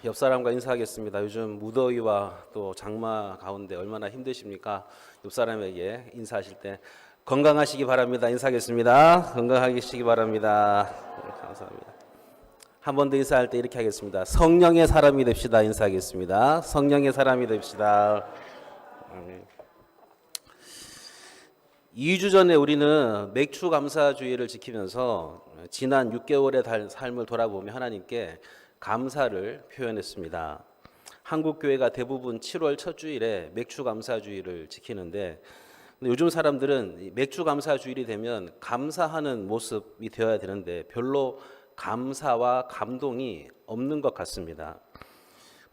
옆 사람과 인사하겠습니다. 요즘 무더위와 또 장마 가운데 얼마나 힘드십니까? 옆 사람에게 인사하실 때 건강하시기 바랍니다. 인사하겠습니다. 건강하시기 바랍니다. 네, 감사합니다. 한 번 더 인사할 때 이렇게 하겠습니다. 성령의 사람이 됩시다. 인사하겠습니다. 성령의 사람이 됩시다. 2주 전에 우리는 맥주 감사주의를 지키면서 지난 6개월의 삶을 돌아보며 하나님께 감사를 표현했습니다. 한국 교회가 대부분 7월 첫 주일에 맥주 감사주의를 지키는데 요즘 사람들은 맥주 감사주일이 되면 감사하는 모습이 되어야 되는데 별로 감사와 감동이 없는 것 같습니다.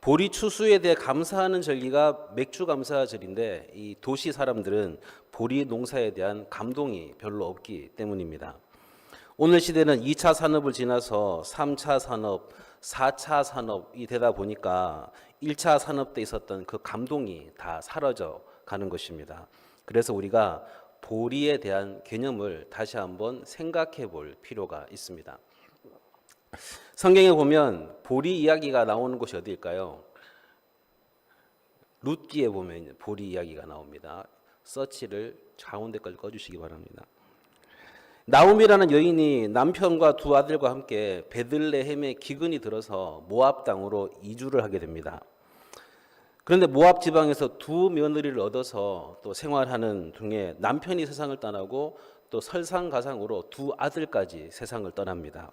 보리 추수에 대해 감사하는 절기가 맥주 감사절인데 이 도시 사람들은 보리 농사에 대한 감동이 별로 없기 때문입니다. 오늘 시대는 2차 산업을 지나서 3차 산업, 4차 산업이 되다 보니까 1차 산업 때 있었던 그 감동이 다 사라져 가는 것입니다. 그래서 우리가 보리에 대한 개념을 다시 한번 생각해 볼 필요가 있습니다. 성경에 보면 보리 이야기가 나오는 곳이 어디일까요? 룻기에 보면 보리 이야기가 나옵니다. 서치를 가운데까지 꺼주시기 바랍니다. 나오미라는 여인이 남편과 두 아들과 함께 베들레헴에 기근이 들어서 모압 땅으로 이주를 하게 됩니다. 그런데 모압 지방에서 두 며느리를 얻어서 또 생활하는 중에 남편이 세상을 떠나고 또 설상가상으로 두 아들까지 세상을 떠납니다.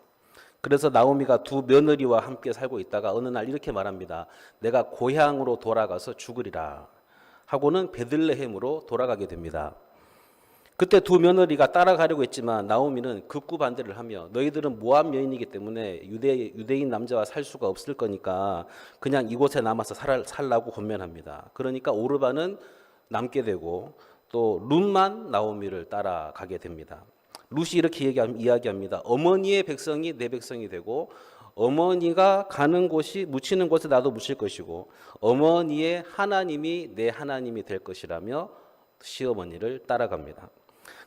그래서 나오미가 두 며느리와 함께 살고 있다가 어느 날 이렇게 말합니다. 내가 고향으로 돌아가서 죽으리라 하고는 베들레헴으로 돌아가게 됩니다. 그때 두 며느리가 따라가려고 했지만 나오미는 극구 반대를 하며 너희들은 모압 여인이기 때문에 유대인 남자와 살 수가 없을 거니까 그냥 이곳에 남아서 살라고 권면합니다. 그러니까 오르반은 남게 되고 또 룻만 나오미를 따라가게 됩니다. 룻이 이렇게 이야기합니다. 어머니의 백성이 내 백성이 되고 어머니가 가는 곳이 묻히는 곳에 나도 묻힐 것이고 어머니의 하나님이 내 하나님이 될 것이라며 시어머니를 따라갑니다.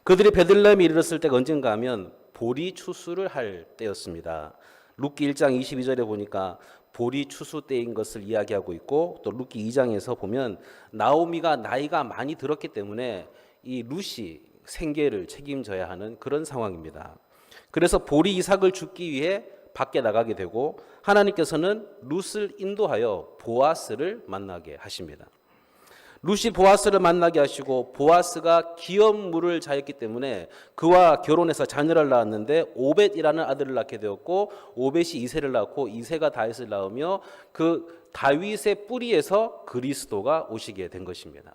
그들이 베들레헴에 이르렀을 때가 언젠가 하면 보리 추수를 할 때였습니다. 룻기 1장 22절에 보니까 보리 추수 때인 것을 이야기하고 있고 또 룻기 2장에서 보면 나오미가 나이가 많이 들었기 때문에 이 룻이 생계를 책임져야 하는 그런 상황입니다. 그래서 보리 이삭을 줍기 위해 밖에 나가게 되고 하나님께서는 룻을 인도하여 보아스를 만나게 하십니다. 룻이 보아스를 만나게 하시고 보아스가 기업물을 자였기 때문에 그와 결혼해서 자녀를 낳았는데 오벳이라는 아들을 낳게 되었고 오벳이 이새를 낳고 이새가 다윗을 낳으며 그 다윗의 뿌리에서 그리스도가 오시게 된 것입니다.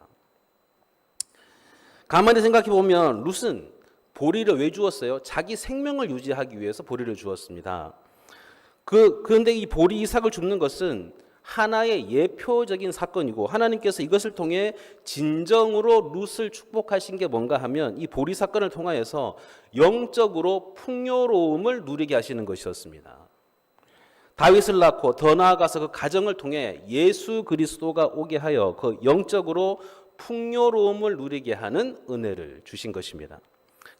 가만히 생각해 보면 룻은 보리를 왜 주었어요? 자기 생명을 유지하기 위해서 보리를 주었습니다. 그런데 이 보리 이삭을 줍는 것은 하나의 예표적인 사건이고 하나님께서 이것을 통해 진정으로 룻을 축복하신 게 뭔가 하면 이 보리 사건을 통하여서 영적으로 풍요로움을 누리게 하시는 것이었습니다. 다윗을 낳고 더 나아가서 그 가정을 통해 예수 그리스도가 오게 하여 그 영적으로 풍요로움을 누리게 하는 은혜를 주신 것입니다.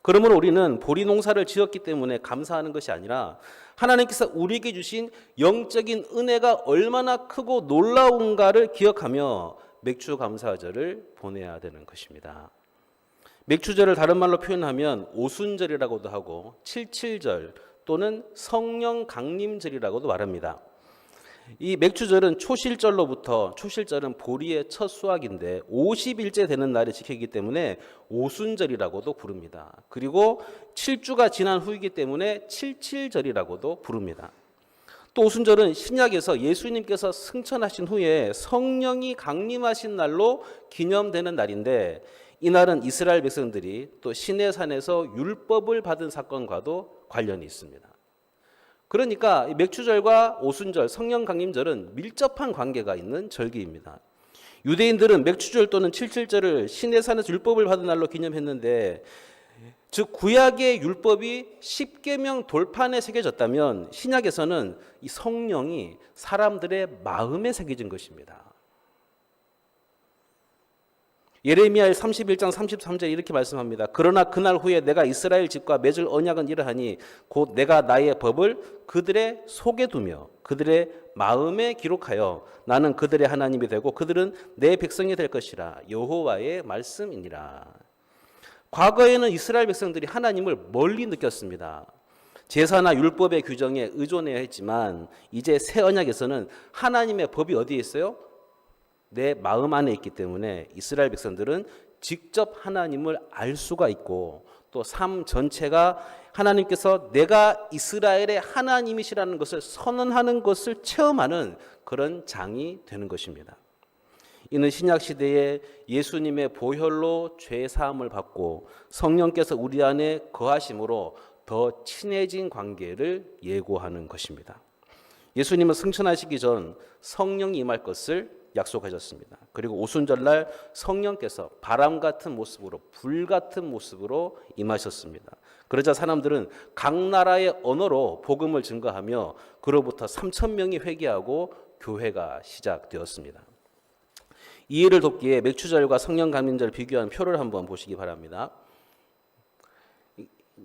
그러므로 우리는 보리 농사를 지었기 때문에 감사하는 것이 아니라 하나님께서 우리에게 주신 영적인 은혜가 얼마나 크고 놀라운가를 기억하며 맥주 감사절을 보내야 되는 것입니다. 맥주절을 다른 말로 표현하면 오순절이라고도 하고 칠칠절 또는 성령 강림절이라고도 말합니다. 이 맥주절은 초실절은 보리의 첫 수확인데 50일째 되는 날에 지키기 때문에 오순절이라고도 부릅니다. 그리고 7주가 지난 후이기 때문에 칠칠절이라고도 부릅니다. 또 오순절은 신약에서 예수님께서 승천하신 후에 성령이 강림하신 날로 기념되는 날인데 이 날은 이스라엘 백성들이 또 시내산에서 율법을 받은 사건과도 관련이 있습니다. 그러니까 맥주절과 오순절, 성령 강림절은 밀접한 관계가 있는 절기입니다. 유대인들은 맥주절 또는 칠칠절을 시내산에서 율법을 받은 날로 기념했는데 즉 구약의 율법이 십계명 돌판에 새겨졌다면 신약에서는 이 성령이 사람들의 마음에 새겨진 것입니다. 예레미야 31장 33절에 이렇게 말씀합니다. 그러나 그날 후에 내가 이스라엘 집과 맺을 언약은 이러하니 곧 내가 나의 법을 그들의 속에 두며 그들의 마음에 기록하여 나는 그들의 하나님이 되고 그들은 내 백성이 될 것이라. 여호와의 말씀이니라. 과거에는 이스라엘 백성들이 하나님을 멀리 느꼈습니다. 제사나 율법의 규정에 의존해야 했지만 이제 새 언약에서는 하나님의 법이 어디에 있어요? 내 마음 안에 있기 때문에 이스라엘 백성들은 직접 하나님을 알 수가 있고 또 삶 전체가 하나님께서 내가 이스라엘의 하나님이시라는 것을 선언하는 것을 체험하는 그런 장이 되는 것입니다. 이는 신약 시대에 예수님의 보혈로 죄 사함을 받고 성령께서 우리 안에 거하심으로 더 친해진 관계를 예고하는 것입니다. 예수님은 승천하시기 전 성령이 임할 것을 약속하셨습니다. 그리고 오순절날 성령께서 바람 같은 모습으로 불 같은 모습으로 임하셨습니다. 그러자 사람들은 각 나라의 언어로 복음을 증거하며 그로부터 3,000명이 회개하고 교회가 시작되었습니다. 이해를 돕기에 맥추절과 성령 강림절을 비교한 표를 한번 보시기 바랍니다.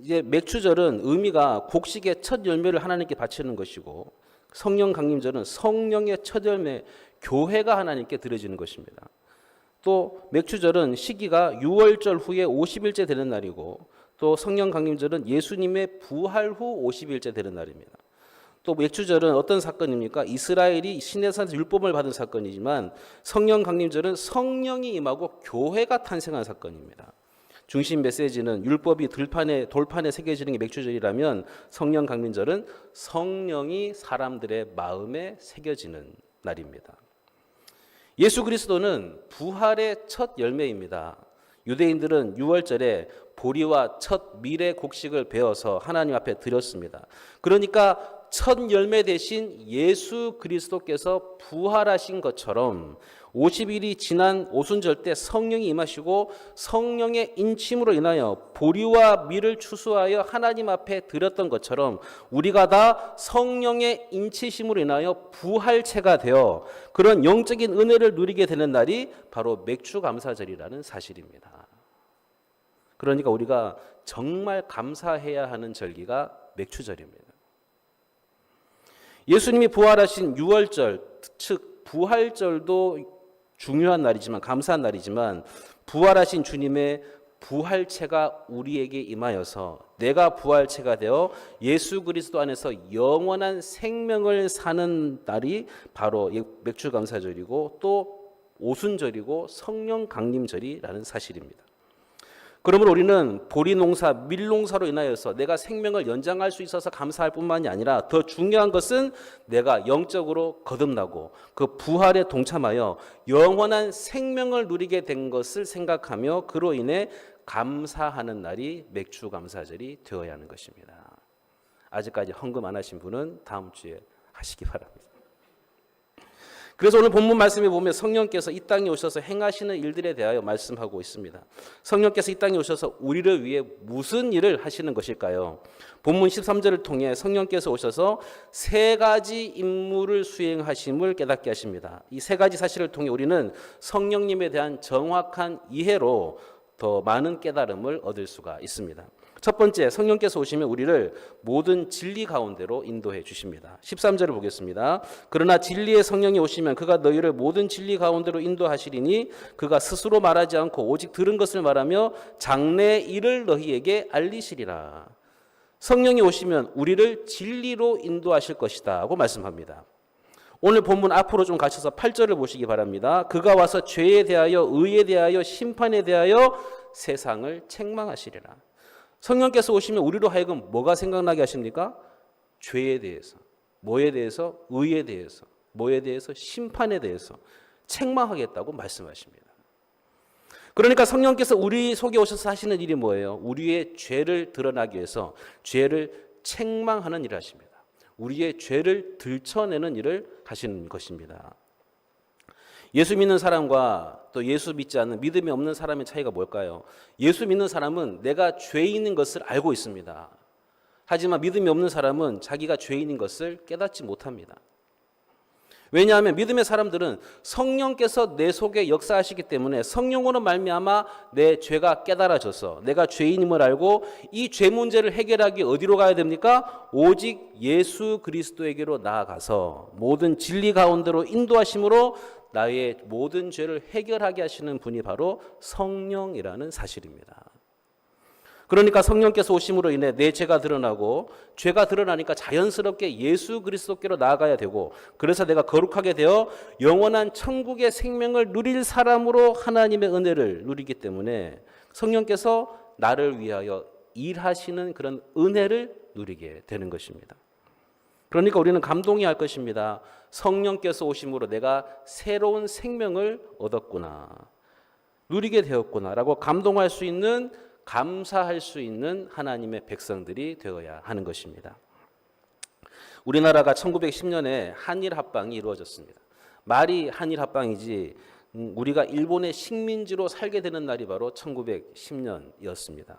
이제 맥추절은 의미가 곡식의 첫 열매를 하나님께 바치는 것이고 성령 강림절은 성령의 첫 열매 교회가 하나님께 드려지는 것입니다. 또 맥추절은 시기가 유월절 후에 50일째 되는 날이고 또 성령 강림절은 예수님의 부활 후 50일째 되는 날입니다. 또 맥추절은 어떤 사건입니까? 이스라엘이 시내산에서 율법을 받은 사건이지만 성령 강림절은 성령이 임하고 교회가 탄생한 사건입니다. 중심 메시지는 율법이 돌판에 새겨지는 게 맥추절이라면 성령 강림절은 성령이 사람들의 마음에 새겨지는 날입니다. 예수 그리스도는 부활의 첫 열매입니다. 유대인들은 유월절에 보리와 첫 밀의 곡식을 베어서 하나님 앞에 드렸습니다. 그러니까 첫 열매 대신 예수 그리스도께서 부활하신 것처럼 50일이 지난 오순절 때 성령이 임하시고 성령의 인침으로 인하여 보리와 밀을 추수하여 하나님 앞에 드렸던 것처럼 우리가 다 성령의 인치심으로 인하여 부활체가 되어 그런 영적인 은혜를 누리게 되는 날이 바로 맥추감사절이라는 사실입니다. 그러니까 우리가 정말 감사해야 하는 절기가 맥추절입니다. 예수님이 부활하신 유월절, 즉 부활절도 중요한 날이지만 감사한 날이지만 부활하신 주님의 부활체가 우리에게 임하여서 내가 부활체가 되어 예수 그리스도 안에서 영원한 생명을 사는 날이 바로 맥추감사절이고 또 오순절이고 성령 강림절이라는 사실입니다. 그러므로 우리는 보리 농사, 밀 농사로 인하여서 내가 생명을 연장할 수 있어서 감사할 뿐만이 아니라 더 중요한 것은 내가 영적으로 거듭나고 그 부활에 동참하여 영원한 생명을 누리게 된 것을 생각하며 그로 인해 감사하는 날이 맥추감사절이 되어야 하는 것입니다. 아직까지 헌금 안 하신 분은 다음 주에 하시기 바랍니다. 그래서 오늘 본문 말씀에 보면 성령께서 이 땅에 오셔서 행하시는 일들에 대하여 말씀하고 있습니다. 성령께서 이 땅에 오셔서 우리를 위해 무슨 일을 하시는 것일까요? 본문 13절을 통해 성령께서 오셔서 세 가지 임무를 수행하심을 깨닫게 하십니다. 이 세 가지 사실을 통해 우리는 성령님에 대한 정확한 이해로 더 많은 깨달음을 얻을 수가 있습니다. 첫 번째, 성령께서 오시면 우리를 모든 진리 가운데로 인도해 주십니다. 13절을 보겠습니다. 그러나 진리의 성령이 오시면 그가 너희를 모든 진리 가운데로 인도하시리니 그가 스스로 말하지 않고 오직 들은 것을 말하며 장래 일을 너희에게 알리시리라. 성령이 오시면 우리를 진리로 인도하실 것이다 하고 말씀합니다. 오늘 본문 앞으로 좀 가셔서 8절을 보시기 바랍니다. 그가 와서 죄에 대하여 의에 대하여 심판에 대하여 세상을 책망하시리라. 성령께서 오시면 우리로 하여금 뭐가 생각나게 하십니까? 죄에 대해서, 뭐에 대해서? 의에 대해서, 뭐에 대해서? 심판에 대해서 책망하겠다고 말씀하십니다. 그러니까 성령께서 우리 속에 오셔서 하시는 일이 뭐예요? 우리의 죄를 드러나기 위해서 죄를 책망하는 일을 하십니다. 우리의 죄를 들춰내는 일을 하시는 것입니다. 예수 믿는 사람과 또 예수 믿지 않는 믿음이 없는 사람의 차이가 뭘까요? 예수 믿는 사람은 내가 죄인인 것을 알고 있습니다. 하지만 믿음이 없는 사람은 자기가 죄인인 것을 깨닫지 못합니다. 왜냐하면 믿음의 사람들은 성령께서 내 속에 역사하시기 때문에 성령으로 말미암아 내 죄가 깨달아져서 내가 죄인임을 알고 이 죄 문제를 해결하기 어디로 가야 됩니까? 오직 예수 그리스도에게로 나아가서 모든 진리 가운데로 인도하심으로 나의 모든 죄를 해결하게 하시는 분이 바로 성령이라는 사실입니다. 그러니까 성령께서 오심으로 인해 내 죄가 드러나고 죄가 드러나니까 자연스럽게 예수 그리스도께로 나아가야 되고 그래서 내가 거룩하게 되어 영원한 천국의 생명을 누릴 사람으로 하나님의 은혜를 누리기 때문에 성령께서 나를 위하여 일하시는 그런 은혜를 누리게 되는 것입니다. 그러니까 우리는 감동해야 할 것입니다. 성령께서 오심으로 내가 새로운 생명을 얻었구나, 누리게 되었구나라고 감동할 수 있는, 감사할 수 있는 하나님의 백성들이 되어야 하는 것입니다. 우리나라가 1910년에 한일 합방이 이루어졌습니다. 말이 한일 합방이지 우리가 일본의 식민지로 살게 되는 날이 바로 1910년이었습니다.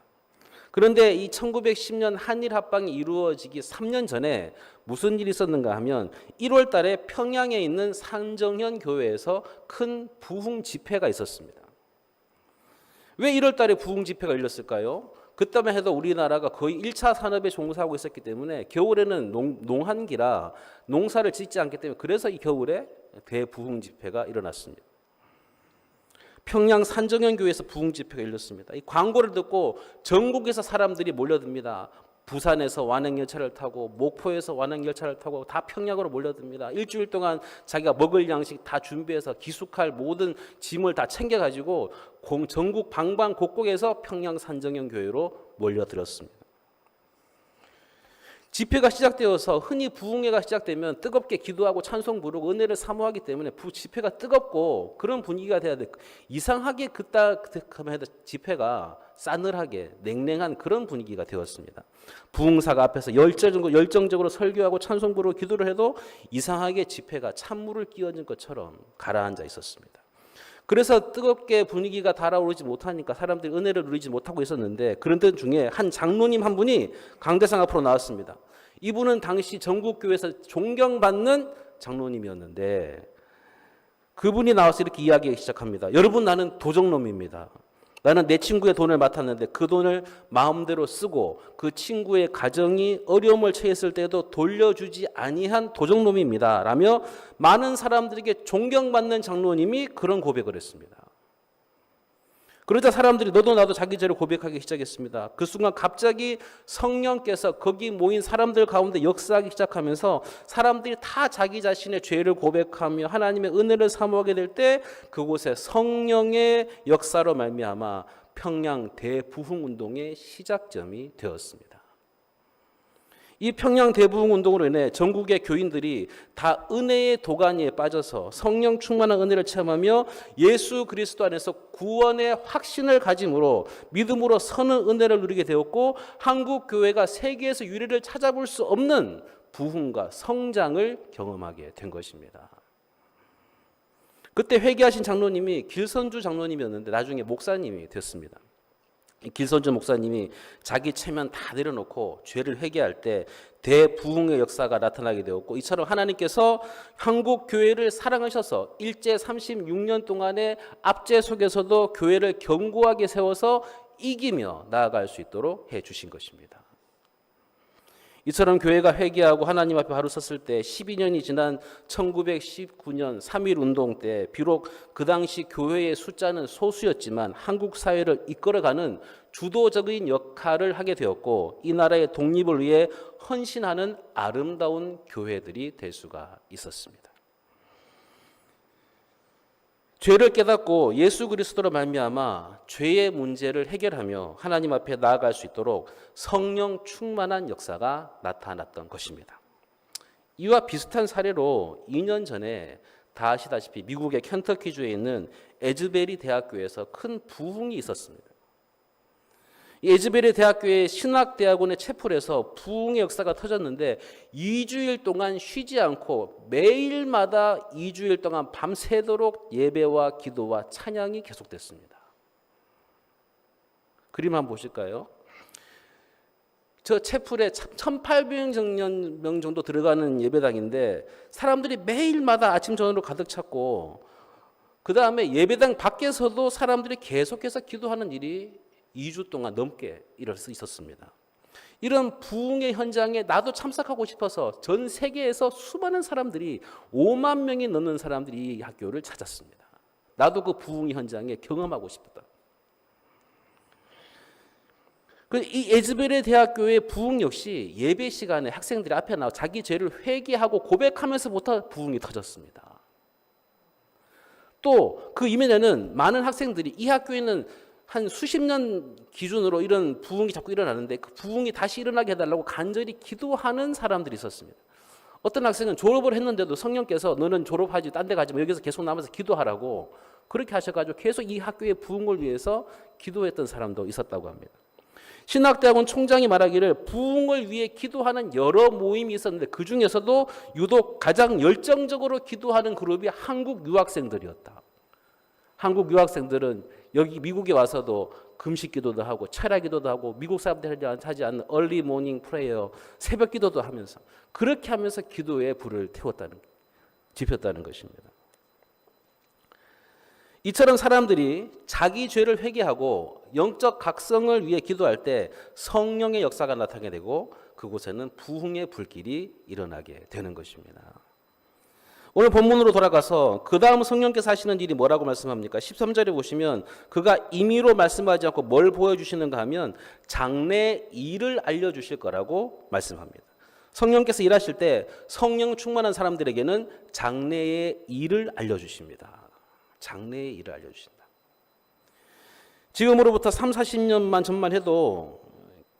그런데 이 1910년 한일 합방이 이루어지기 3년 전에 무슨 일이 있었는가 하면 1월 달에 평양에 있는 산정현 교회에서 큰 부흥 집회가 있었습니다. 왜 1월 달에 부흥 집회가 열렸을까요? 그때만 해도 우리나라가 거의 1차 산업에 종사하고 있었기 때문에 겨울에는 농한기라 농사를 짓지 않기 때문에 그래서 이 겨울에 대부흥 집회가 일어났습니다. 평양 산정현 교회에서 부흥 집회가 열렸습니다. 이 광고를 듣고 전국에서 사람들이 몰려듭니다. 부산에서 완행열차를 타고 목포에서 완행열차를 타고 다 평양으로 몰려듭니다. 일주일 동안 자기가 먹을 양식 다 준비해서 기숙할 모든 짐을 다 챙겨가지고 전국 방방곡곡에서 평양 산정현 교회로 몰려들었습니다. 집회가 시작되어서 흔히 부흥회가 시작되면 뜨겁게 기도하고 찬송 부르고 은혜를 사모하기 때문에 집회가 뜨겁고 그런 분위기가 돼야 돼. 이상하게 그때만 해도 집회가 싸늘하게 냉랭한 그런 분위기가 되었습니다. 부흥사가 앞에서 열정적으로 설교하고 찬송 부르고 기도를 해도 이상하게 집회가 찬물을 끼얹은 것처럼 가라앉아 있었습니다. 그래서 뜨겁게 분위기가 달아오르지 못하니까 사람들이 은혜를 누리지 못하고 있었는데 그런 때 중에 한 장로님 한 분이 강대상 앞으로 나왔습니다. 이분은 당시 전국교회에서 존경받는 장로님이었는데 그분이 나와서 이렇게 이야기하기 시작합니다. 여러분, 나는 도적놈입니다. 나는 내 친구의 돈을 맡았는데 그 돈을 마음대로 쓰고 그 친구의 가정이 어려움을 처했을 때도 돌려주지 아니한 도적놈입니다. 라며 많은 사람들에게 존경받는 장로님이 그런 고백을 했습니다. 그러자 사람들이 너도 나도 자기 죄를 고백하기 시작했습니다. 그 순간 갑자기 성령께서 거기 모인 사람들 가운데 역사하기 시작하면서 사람들이 다 자기 자신의 죄를 고백하며 하나님의 은혜를 사모하게 될 때 그곳에 성령의 역사로 말미암아 평양 대부흥 운동의 시작점이 되었습니다. 이 평양 대부흥 운동으로 인해 전국의 교인들이 다 은혜의 도가니에 빠져서 성령 충만한 은혜를 체험하며 예수 그리스도 안에서 구원의 확신을 가짐으로 믿음으로 서는 은혜를 누리게 되었고 한국 교회가 세계에서 유례를 찾아볼 수 없는 부흥과 성장을 경험하게 된 것입니다. 그때 회개하신 장로님이 길선주 장로님이었는데 나중에 목사님이 됐습니다. 길선주 목사님이 자기 체면 다 내려놓고 죄를 회개할 때 대부흥의 역사가 나타나게 되었고 이처럼 하나님께서 한국 교회를 사랑하셔서 일제 36년 동안의 압제 속에서도 교회를 견고하게 세워서 이기며 나아갈 수 있도록 해주신 것입니다. 이처럼 교회가 회개하고 하나님 앞에 바로 섰을 때 12년이 지난 1919년 3.1운동 때 비록 그 당시 교회의 숫자는 소수였지만 한국 사회를 이끌어가는 주도적인 역할을 하게 되었고 이 나라의 독립을 위해 헌신하는 아름다운 교회들이 될 수가 있었습니다. 죄를 깨닫고 예수 그리스도로 말미암아 죄의 문제를 해결하며 하나님 앞에 나아갈 수 있도록 성령 충만한 역사가 나타났던 것입니다. 이와 비슷한 사례로 2년 전에 다 아시다시피 미국의 켄터키주에 있는 에즈베리 대학교에서 큰 부흥이 있었습니다. 이 에즈베리 대학교의 신학대학원의 채플에서 부흥의 역사가 터졌는데 2주일 동안 쉬지 않고 매일마다 2주일 동안 밤새도록 예배와 기도와 찬양이 계속됐습니다. 그림 한번 보실까요? 저 채플에 1,800명 정도 들어가는 예배당인데 사람들이 매일마다 아침 저녁으로 가득 찼고 그 다음에 예배당 밖에서도 사람들이 계속해서 기도하는 일이 2주 동안 넘게 있었습니다. 이런 부흥의 현장에 나도 참석하고 싶어서 전 세계에서 수많은 사람들이 5만 명이 넘는 사람들이 이 학교를 찾았습니다. 나도 그 부흥의 현장에 경험하고 싶었다. 이 에즈베레 대학교의 부흥 역시 예배 시간에 학생들이 앞에 나와 자기 죄를 회개하고 고백하면서부터 부흥이 터졌습니다. 또 그 이면에는 많은 학생들이 이 학교에는 한 수십 년 기준으로 이런 부흥이 자꾸 일어나는데 그 부흥이 다시 일어나게 해달라고 간절히 기도하는 사람들이 있었습니다. 어떤 학생은 졸업을 했는데도 성령께서 너는 졸업하지 딴 데 가지 마 여기서 계속 남아서 기도하라고 그렇게 하셔가지고 계속 이 학교의 부흥을 위해서 기도했던 사람도 있었다고 합니다. 신학대학원 총장이 말하기를 부흥을 위해 기도하는 여러 모임이 있었는데 그 중에서도 유독 가장 열정적으로 기도하는 그룹이 한국 유학생들이었다. 한국 유학생들은 여기 미국에 와서도 금식 기도도 하고 철야 기도도 하고 미국 사람들이 하지 않는 얼리 모닝 프레이어 새벽 기도도 하면서 그렇게 하면서 기도에 불을 지폈다는 것입니다. 이처럼 사람들이 자기 죄를 회개하고 영적 각성을 위해 기도할 때 성령의 역사가 나타나게 되고 그곳에는 부흥의 불길이 일어나게 되는 것입니다. 오늘 본문으로 돌아가서 그 다음 성령께서 하시는 일이 뭐라고 말씀합니까? 13절에 보시면 그가 임의로 말씀하지 않고 뭘 보여주시는가 하면 장래의 일을 알려주실 거라고 말씀합니다. 성령께서 일하실 때 성령 충만한 사람들에게는 장래의 일을 알려주십니다. 장래의 일을 알려주신다. 지금으로부터 3, 40년만 전만 해도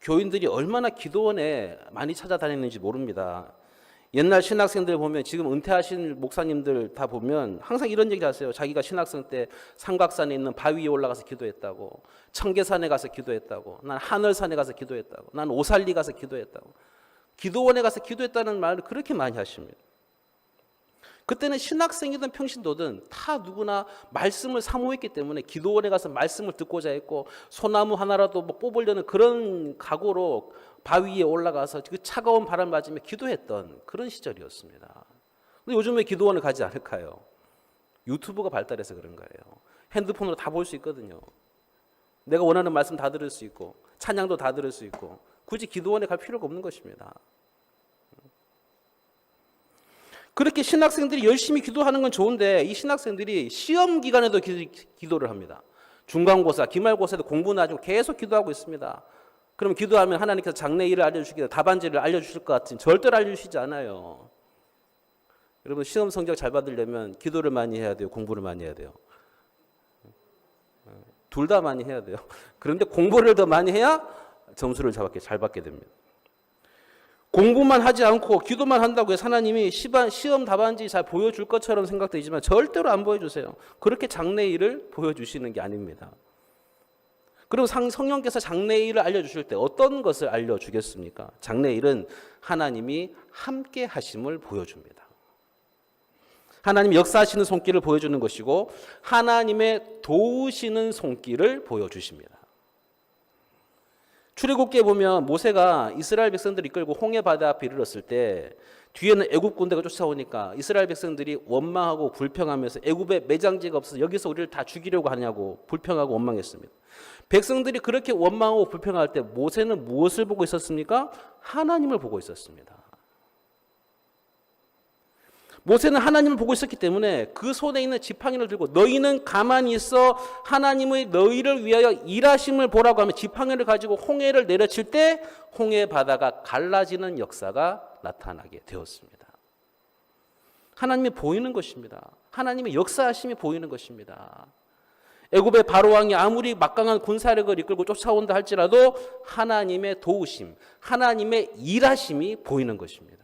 교인들이 얼마나 기도원에 많이 찾아다녔는지 모릅니다. 옛날 신학생들 보면 지금 은퇴하신 목사님들 다 보면 항상 이런 얘기 하세요. 자기가 신학생 때 삼각산에 있는 바위에 올라가서 기도했다고, 청계산에 가서 기도했다고, 난 하늘산에 가서 기도했다고, 난 오살리 가서 기도했다고, 기도원에 가서 기도했다는 말을 그렇게 많이 하십니다. 그때는 신학생이든 평신도든 다 누구나 말씀을 사모했기 때문에 기도원에 가서 말씀을 듣고자 했고 소나무 하나라도 뭐 뽑으려는 그런 각오로 바위 위에 올라가서 그 차가운 바람 맞으며 기도했던 그런 시절이었습니다. 근데 요즘 왜 기도원을 가지 않을까요? 유튜브가 발달해서 그런 거예요. 핸드폰으로 다 볼 수 있거든요. 내가 원하는 말씀 다 들을 수 있고 찬양도 다 들을 수 있고 굳이 기도원에 갈 필요가 없는 것입니다. 그렇게 신학생들이 열심히 기도하는 건 좋은데 이 신학생들이 시험 기간에도 기도를 합니다. 중간고사, 기말고사에도 공부는 아니고 계속 기도하고 있습니다. 그럼 기도하면 하나님께서 장래 일을 알려주시겠다, 답안지를 알려주실 것 같은 절대로 알려주시지 않아요. 여러분 시험 성적 잘 받으려면 기도를 많이 해야 돼요, 공부를 많이 해야 돼요. 둘 다 많이 해야 돼요. 그런데 공부를 더 많이 해야 점수를 잘 받게 됩니다. 공부만 하지 않고 기도만 한다고 해서 하나님이 시험 답안지 잘 보여줄 것처럼 생각되지만 절대로 안 보여주세요. 그렇게 장래의 일을 보여주시는 게 아닙니다. 그럼 성령께서 장래의 일을 알려주실 때 어떤 것을 알려주겠습니까? 장래의 일은 하나님이 함께 하심을 보여줍니다. 하나님이 역사하시는 손길을 보여주는 것이고 하나님의 도우시는 손길을 보여주십니다. 출애굽기에 보면 모세가 이스라엘 백성들을 이끌고 홍해 바다 앞에 이르렀을 때 뒤에는 애굽 군대가 쫓아오니까 이스라엘 백성들이 원망하고 불평하면서 애굽에 매장지가 없어서 여기서 우리를 다 죽이려고 하냐고 불평하고 원망했습니다. 백성들이 그렇게 원망하고 불평할 때 모세는 무엇을 보고 있었습니까? 하나님을 보고 있었습니다. 모세는 하나님을 보고 있었기 때문에 그 손에 있는 지팡이를 들고 너희는 가만히 있어 하나님의 너희를 위하여 일하심을 보라고 하며 지팡이를 가지고 홍해를 내려칠 때 홍해 바다가 갈라지는 역사가 나타나게 되었습니다. 하나님이 보이는 것입니다. 하나님의 역사하심이 보이는 것입니다. 애굽의 바로왕이 아무리 막강한 군사력을 이끌고 쫓아온다 할지라도 하나님의 도우심, 하나님의 일하심이 보이는 것입니다.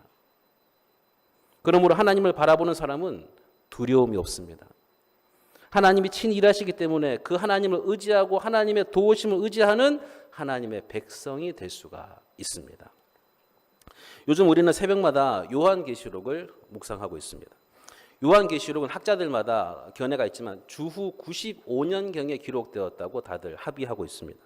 그러므로 하나님을 바라보는 사람은 두려움이 없습니다. 하나님이 친히 일하시기 때문에 그 하나님을 의지하고 하나님의 도우심을 의지하는 하나님의 백성이 될 수가 있습니다. 요즘 우리는 새벽마다 요한계시록을 묵상하고 있습니다. 요한계시록은 학자들마다 견해가 있지만 주후 95년경에 기록되었다고 다들 합의하고 있습니다.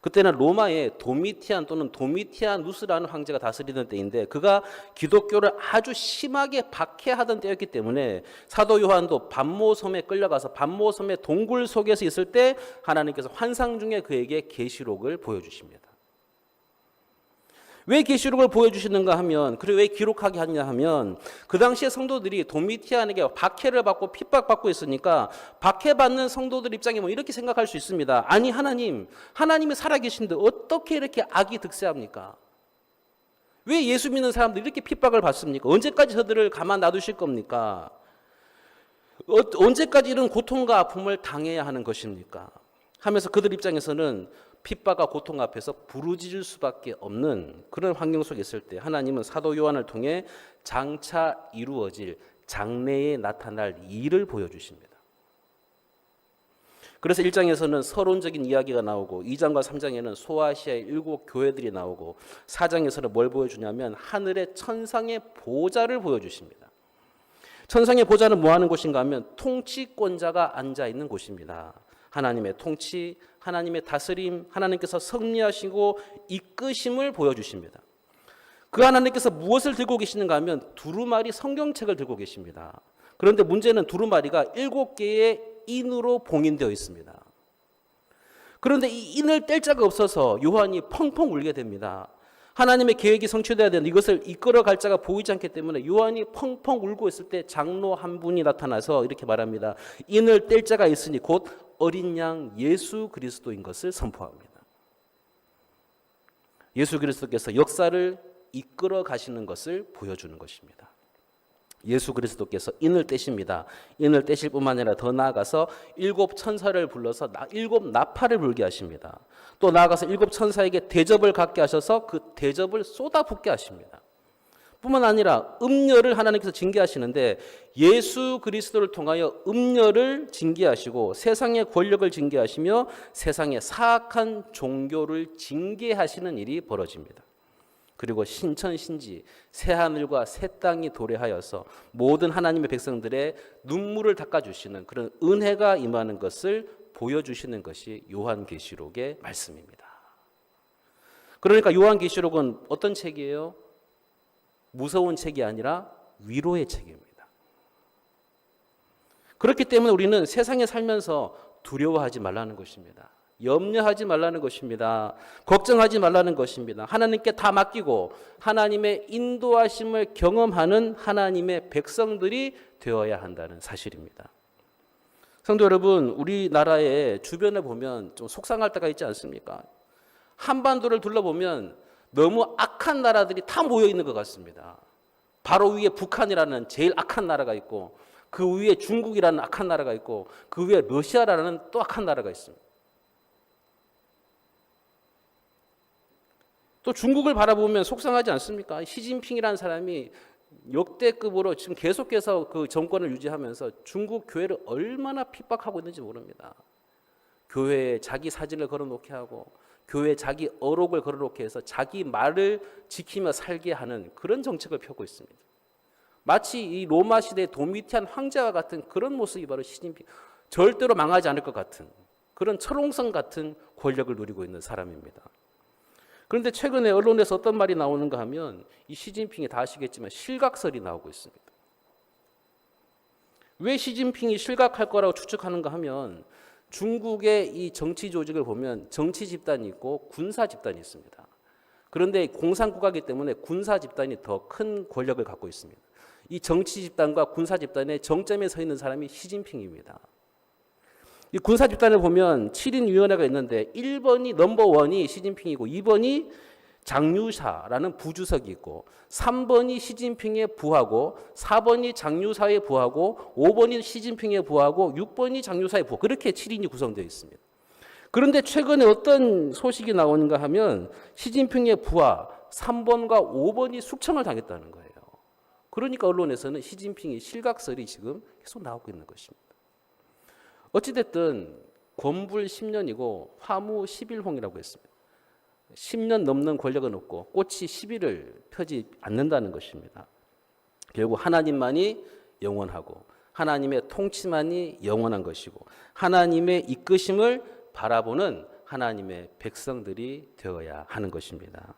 그때는 로마의 도미티안 또는 도미티아누스라는 황제가 다스리던 때인데 그가 기독교를 아주 심하게 박해하던 때였기 때문에 사도 요한도 반모섬에 끌려가서 반모섬의 동굴 속에서 있을 때 하나님께서 환상 중에 그에게 계시록을 보여주십니다. 왜 계시록을 보여주시는가 하면, 그리고 왜 기록하게 하냐 하면, 그 당시에 성도들이 도미티안에게 박해를 받고 핍박받고 있으니까 박해받는 성도들 입장에 뭐 이렇게 생각할 수 있습니다. 아니 하나님이 살아계신데 어떻게 이렇게 악이 득세합니까? 왜 예수 믿는 사람들이 이렇게 핍박을 받습니까? 언제까지 저들을 가만 놔두실 겁니까? 언제까지 이런 고통과 아픔을 당해야 하는 것입니까? 하면서 그들 입장에서는 핍박과 고통 앞에서 부르짖을 수밖에 없는 그런 환경 속에 있을 때 하나님은 사도 요한을 통해 장차 이루어질 장래에 나타날 일을 보여주십니다. 그래서 1장에서는 서론적인 이야기가 나오고 2장과 3장에는 소아시아의 7 교회들이 나오고 4장에서는 뭘 보여주냐면 하늘의 천상의 보좌를 보여주십니다. 천상의 보좌는 뭐 하는 곳인가 하면 통치권자가 앉아있는 곳입니다. 하나님의 통치, 하나님의 다스림, 하나님께서 승리하시고 이끄심을 보여주십니다. 그 하나님께서 무엇을 들고 계시는가 하면 두루마리 성경책을 들고 계십니다. 그런데 문제는 두루마리가 7개의 인으로 봉인되어 있습니다. 그런데 이 인을 뗄 자가 없어서 요한이 펑펑 울게 됩니다. 하나님의 계획이 성취되어야 되는데 이것을 이끌어갈 자가 보이지 않기 때문에 요한이 펑펑 울고 있을 때 장로 한 분이 나타나서 이렇게 말합니다. 인을 뗄 자가 있으니 곧 어린 양 예수 그리스도인 것을 선포합니다. 예수 그리스도께서 역사를 이끌어 가시는 것을 보여주는 것입니다. 예수 그리스도께서 인을 떼십니다. 인을 떼실 뿐만 아니라 더 나아가서 7 천사를 불러서 7 나팔을 불게 하십니다. 또 나아가서 7 천사에게 대접을 갖게 하셔서 그 대접을 쏟아붓게 하십니다. 뿐만 아니라 음녀를 하나님께서 징계하시는데 예수 그리스도를 통하여 음녀를 징계하시고 세상의 권력을 징계하시며 세상의 사악한 종교를 징계하시는 일이 벌어집니다. 그리고 신천신지 새하늘과 새 땅이 도래하여서 모든 하나님의 백성들의 눈물을 닦아주시는 그런 은혜가 임하는 것을 보여주시는 것이 요한계시록의 말씀입니다. 그러니까 요한계시록은 어떤 책이에요? 무서운 책이 아니라 위로의 책입니다. 그렇기 때문에 우리는 세상에 살면서 두려워하지 말라는 것입니다. 염려하지 말라는 것입니다. 걱정하지 말라는 것입니다. 하나님께 다 맡기고 하나님의 인도하심을 경험하는 하나님의 백성들이 되어야 한다는 사실입니다. 성도 여러분, 우리나라의 주변에 보면 좀 속상할 때가 있지 않습니까? 한반도를 둘러보면 너무 악한 나라들이 다 모여 있는 것 같습니다. 바로 위에 북한이라는 제일 악한 나라가 있고 그 위에 중국이라는 악한 나라가 있고 그 위에 러시아라는 또 악한 나라가 있습니다. 또 중국을 바라보면 속상하지 않습니까? 시진핑이라는 사람이 역대급으로 지금 계속해서 그 정권을 유지하면서 중국 교회를 얼마나 핍박하고 있는지 모릅니다. 교회에 자기 사진을 걸어놓게 하고 교회에 자기 어록을 걸어놓게 해서 자기 말을 지키며 살게 하는 그런 정책을 펴고 있습니다. 마치 이 로마 시대 도미티안 황제와 같은 그런 모습이 바로 시진핑, 절대로 망하지 않을 것 같은 그런 철옹성 같은 권력을 누리고 있는 사람입니다. 그런데 최근에 언론에서 어떤 말이 나오는가 하면 이 시진핑이 다 아시겠지만 실각설이 나오고 있습니다. 왜 시진핑이 실각할 거라고 추측하는가 하면 중국의 이 정치 조직을 보면 정치 집단이 있고 군사 집단이 있습니다. 그런데 공산국가이기 때문에 군사 집단이 더 큰 권력을 갖고 있습니다. 이 정치 집단과 군사 집단의 정점에 서 있는 사람이 시진핑입니다. 이 군사 집단을 보면 7인 위원회가 있는데 1번이 넘버1이 시진핑이고 2번이 장류샤라는 부주석이 있고 3번이 시진핑의 부하고 4번이 장류사의 부하고 5번이 시진핑의 부하고 6번이 장류사의 부하, 그렇게 7인이 구성되어 있습니다. 그런데 최근에 어떤 소식이 나오는가 하면 시진핑의 부하 3번과 5번이 숙청을 당했다는 거예요. 그러니까 언론에서는 시진핑이 실각설이 지금 계속 나오고 있는 것입니다. 어찌됐든 권불 10년이고 화무 11홍이라고 했습니다. 10년 넘는 권력은 없고 꽃이 10일을 펴지 않는다는 것입니다. 결국 하나님만이 영원하고 하나님의 통치만이 영원한 것이고 하나님의 이끄심을 바라보는 하나님의 백성들이 되어야 하는 것입니다.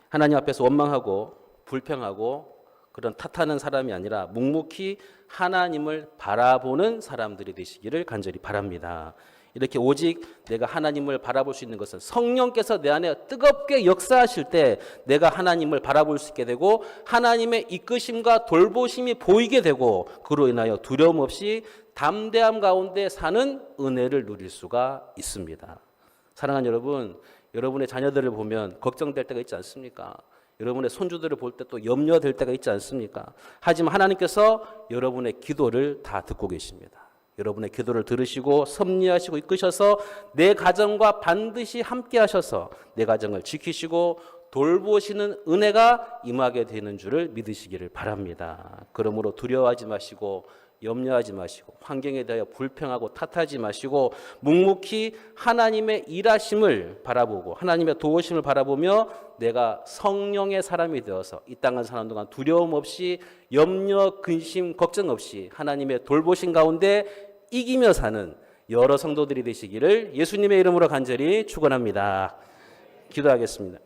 하나님 앞에서 원망하고 불평하고 그런 탓하는 사람이 아니라 묵묵히 하나님을 바라보는 사람들이 되시기를 간절히 바랍니다. 이렇게 오직 내가 하나님을 바라볼 수 있는 것은 성령께서 내 안에 뜨겁게 역사하실 때 내가 하나님을 바라볼 수 있게 되고 하나님의 이끄심과 돌보심이 보이게 되고 그로 인하여 두려움 없이 담대함 가운데 사는 은혜를 누릴 수가 있습니다. 사랑하는 여러분, 여러분의 자녀들을 보면 걱정될 때가 있지 않습니까? 여러분의 손주들을 볼 때 또 염려될 때가 있지 않습니까? 하지만 하나님께서 여러분의 기도를 다 듣고 계십니다. 여러분의 기도를 들으시고 섭리하시고 이끄셔서 내 가정과 반드시 함께 하셔서 내 가정을 지키시고 돌보시는 은혜가 임하게 되는 줄을 믿으시기를 바랍니다. 그러므로 두려워하지 마시고 염려하지 마시고 환경에 대하여 불평하고 탓하지 마시고 묵묵히 하나님의 일하심을 바라보고 하나님의 도우심을 바라보며 내가 성령의 사람이 되어서 이 땅을 사는 동안 두려움 없이 염려, 근심, 걱정 없이 하나님의 돌보심 가운데 이기며 사는 여러 성도들이 되시기를 예수님의 이름으로 간절히 축원합니다. 기도하겠습니다.